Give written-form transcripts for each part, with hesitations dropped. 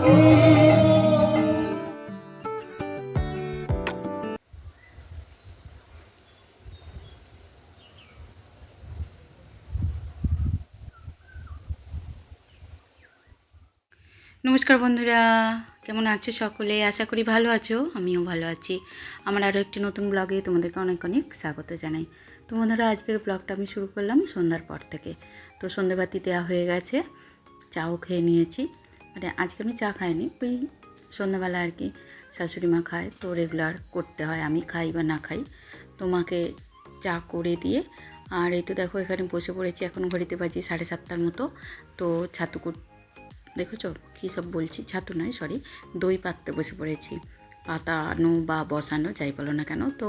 নমস্কার বন্ধুরা, কেমন আছো সকলে? আশা করি ভালো আছো, আমিও ভালো আছি। আমার আরও একটি নতুন ব্লগে তোমাদেরকে অনেক অনেক স্বাগত জানাই। তো বন্ধুরা, আজকের ব্লগটা আমি শুরু করলাম সন্ধ্যার পর থেকে। তো সন্ধ্যাবাতি দেওয়া হয়ে গেছে, চাও খেয়ে নিয়েছি। মানে আজকে আমি চা খাইনি, ওই সন্ধ্যাবেলা আর কি শাশুড়ি মা খায়, তো রেগুলার করতে হয়, আমি খাই বা না খাই। তো মাকে চা করে দিয়ে আর এই তো দেখো এখানে বসে পড়েছি। এখন ঘড়িতে বাজি 7:30টার মতো। তো ছাতু দেখেছো কী সব বলছি, ছাতু নয় সরি, দই পাততে বসে পড়েছি। পাতানো বা বসানো যাই বলো না কেন। তো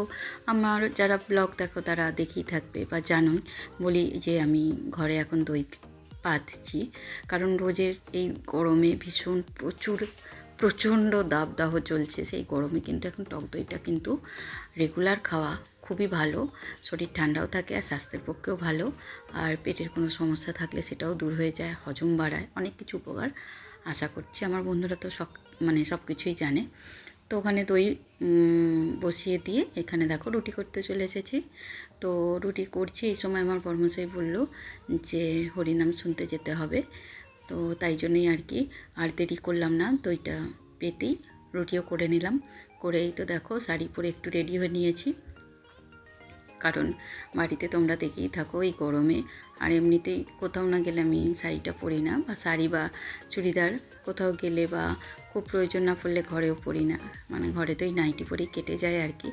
আমার যারা ব্লগ দেখো তারা দেখেই থাকবে বা জানোই, বলি যে আমি ঘরে এখন দই পাতছি। কারণ রোজের এই গরমে ভীষণ প্রচণ্ড দাবদাহ চলছে। সেই গরমে কিন্তু এখন টক দইটা কিন্তু রেগুলার খাওয়া খুবই ভালো। শরীর ঠান্ডাও থাকে আর স্বাস্থ্যের পক্ষেও ভালো। আর পেটের কোনো সমস্যা থাকলে সেটাও দূর হয়ে যায়, হজম বাড়ায়, অনেক কিছু উপকার। আশা করছি আমার বন্ধুরা তো সব কিছুই জানে। তো ওখানে দই বসিয়ে দিয়ে এখানে দেখো রুটি করতে চলে এসেছি। তো রুটি করছি, এই সময় আমার বর্মশাই বলল যে হরিনাম শুনতে যেতে হবে। তো তাই জন্যই আর কি আর দেরি করলাম না, দইটা পেতেই রুটিও করে নিলাম। করেই তো দেখো শাড়ি পরে একটু রেডি হয়ে নিয়েছি, কারণ বাড়িতে তোমরা দেখেই থাকো এই গরমে। আর এমনিতেই কোথাও না গেলে আমি শাড়িটা পরি না, বা শাড়ি বা চুড়িদার কোথাও গেলে বা খুব প্রয়োজন না পড়লে ঘরেও পরি না। মানে ঘরে তো এই নাইটি পরেই কেটে যায় আর কি।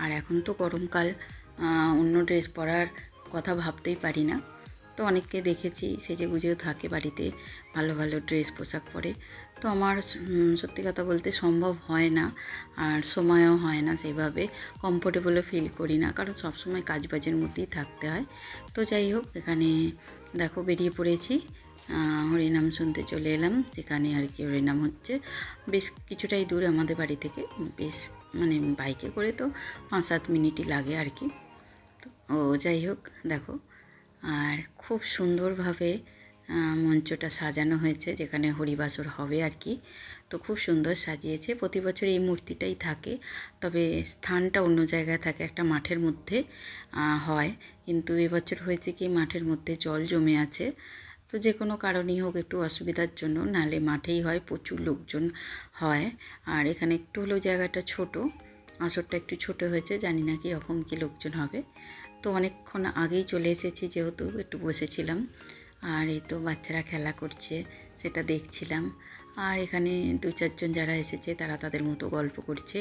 আর এখন তো গরমকাল, অন্য ড্রেস পরার কথা ভাবতেই পারি না। তো অনেককে দেখেছি সেজে গুজেও থাকে বাড়িতে, ভালো ভালো ড্রেস পোশাক পরে। তো আমার সত্যি কথা বলতে সম্ভব হয় না, আর সময়ও হয় না, সেইভাবে কমফোর্টেবলও ফিল করি না, কারণ সবসময় কাজবাজের মধ্যেই থাকতে হয়। তো যাই হোক, এখানে দেখো বেরিয়ে পড়েছি, হরিনাম শুনতে চলে এলাম। যেখানে আর কি হরিনাম হচ্ছে বেশ কিছুটাই দূর আমাদের বাড়ি থেকে, বেশ মানে বাইকে করে তো 5-7 মিনিটই লাগে আর কি। তো যাই হোক দেখো, আর খুব সুন্দরভাবে মঞ্চটা সাজানো হয়েছে, যেখানে হরিবাসর হবে আর কি। তো খুব সুন্দর সাজিয়েছে। প্রতি বছর এই মূর্তিটাই থাকে, তবে স্থানটা অন্য জায়গায় থাকে, একটা মাঠের মধ্যে হয়। কিন্তু এবছর হয়েছে কি মাঠের মধ্যে জল জমে আছে। তো যে কোনো কারণেই হোক, একটু অসুবিধার জন্য, নালে মাঠেই হয়, প্রচুর লোকজন হয়। আর এখানে একটু হলেও জায়গাটা ছোট, আসরটা একটু ছোট হয়েছে, জানি না কীরকম কী লোকজন হবে। তো অনেকক্ষণ আগেই চলে এসেছি, যেহেতু একটু বসেছিলাম। আর এই তো বাচ্চারা খেলা করছে, সেটা দেখছিলাম। আর এখানে 2-4 জন যারা এসেছে তারা তাদের মতো গল্প করছে।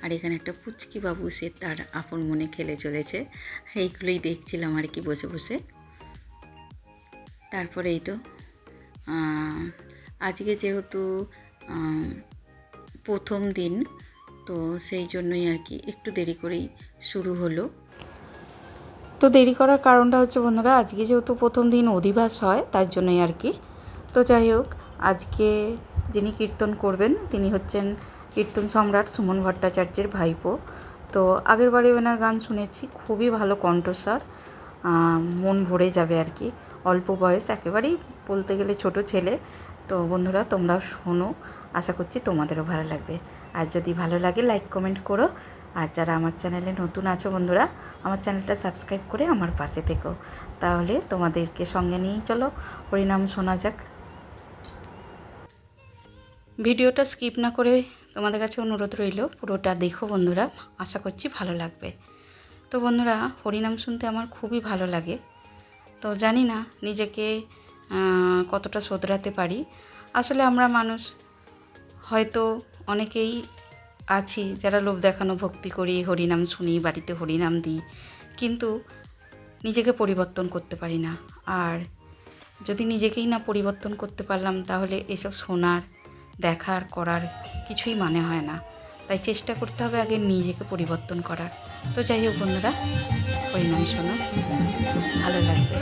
আর এখানে একটা পুচকি বাবু, সে তার আপন মনে খেলে চলেছে। এইগুলোই দেখছিলাম আর কি বসে বসে। তারপরে এই তো আজকে যেহেতু প্রথম দিন, তো সেই জন্যই আর কি একটু দেরি করেই শুরু হলো। তো দেরি করার কারণটা হচ্ছে বন্ধুরা, আজকে যেহেতু প্রথম দিন অধিবাস হয়, তার জন্যই আর কি। তো যাই হোক, আজকে যিনি কীর্তন করবেন তিনি হচ্ছেন কীর্তন সম্রাট সুমন ভট্টাচার্যের ভাইপো। তো আগের বারে ওনার গান শুনেছি, খুবই ভালো কণ্ঠস্বর, মন ভরে যাবে আর কি। অল্প বয়স, একেবারেই বলতে গেলে ছোট ছেলে। তো বন্ধুরা তোমরাও শোনো, আশা করছি তোমাদেরও ভালো লাগবে। আর যদি ভালো লাগে লাইক কমেন্ট করো। আর যারা আমার চ্যানেলে নতুন আছো বন্ধুরা, আমার চ্যানেলটা সাবস্ক্রাইব করে আমার পাশে থেকো, তাহলে তোমাদেরকে সঙ্গে নিয়েই চলো হরিনাম শোনা যাক। ভিডিওটা স্কিপ না করে তোমাদের কাছে অনুরোধ রইল, পুরোটা দেখো বন্ধুরা, আশা করছি ভালো লাগবে। তো বন্ধুরা, হরিনাম শুনতে আমার খুবই ভালো লাগে। তো জানি না নিজেকে কতটা শোধরাতে পারি। আসলে আমরা মানুষ হয়তো অনেকেই আছি যারা লোভ দেখানো ভক্তি করি, হরিনাম শুনি, বাড়িতে হরিনাম দিই, কিন্তু নিজেকে পরিবর্তন করতে পারি না। আর যদি নিজেকেই না পরিবর্তন করতে পারলাম, তাহলে এসব শোনার, দেখার, করার কিছুই মানে হয় না। তাই চেষ্টা করতে হবে আগে নিজেকে পরিবর্তন করার। তো যাই হোক বন্ধুরা, হরিনাম শোনো, ভালো লাগবে।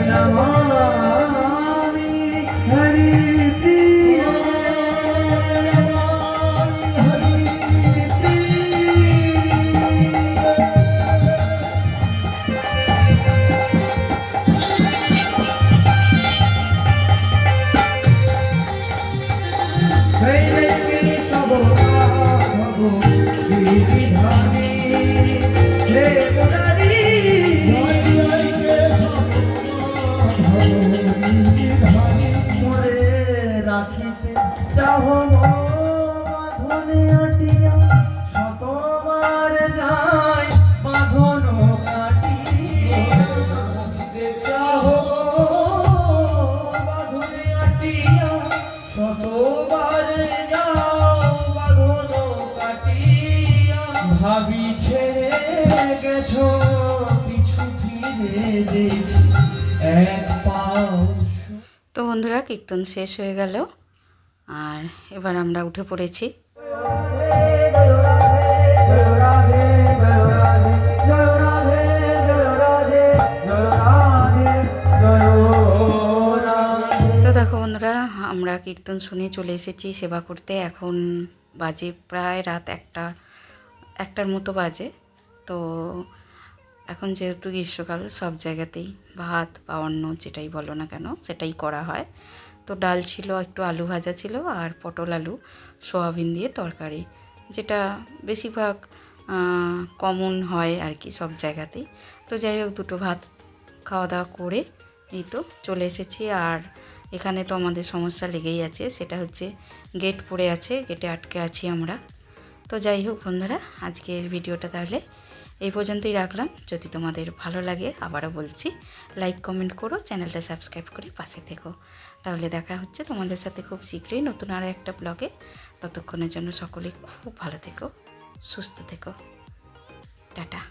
नमामि हरिप्रिया রাখিতে চাহ বাঁধনে আটিয়া শতবার যায় বাঁধন কাটিয়া রাখিতে চাহ বাঁধনে আটিয়া শতবার যাও বাঁধন কাটিয়া ভাবি ছেড়ে গেছো পিছু ফিরে দেখি এক পাও। তো বন্ধুরা কীর্তন শেষ হয়ে গেল আর এবার আমরা উঠে পড়েছি। তো দেখো বন্ধুরা আমরা কীর্তন শুনে চলে এসেছি সেবা করতে। এখন বাজে প্রায় রাত একটার মতো বাজে। তো এখন যেহেতু গ্রীষ্মকাল সব জায়গাতেই ভাত বা অন্ন যেটাই বলো না কেন সেটাই করা হয়। তো ডাল ছিল, একটু আলু ভাজা ছিল আর পটল আলু সোয়াবিন দিয়ে তরকারি, যেটা বেশিরভাগ কমন হয় আর কি সব জায়গাতেই। তো যাই হোক দুটো ভাত খাওয়া দাওয়া করে এই তো চলে এসেছি। আর এখানে তো আমাদের সমস্যা লেগেই আছে, সেটা হচ্ছে গেট পড়ে আছে, গেটে আটকে আছি আমরা। তো যাই হোক বন্ধুরা আজকের ভিডিওটা তাহলে এই পর্যন্তই রাখলাম। যদি তোমাদের ভালো লাগে আবারও বলছি লাইক কমেন্ট করো, চ্যানেলটা সাবস্ক্রাইব করে পাশে থেকো। তাহলে দেখা হচ্ছে তোমাদের সাথে খুব শীঘ্রই নতুন আর একটা ব্লগে। ততক্ষণের জন্য সকলে খুব ভালো থেকো, সুস্থ থেকো, টাটা।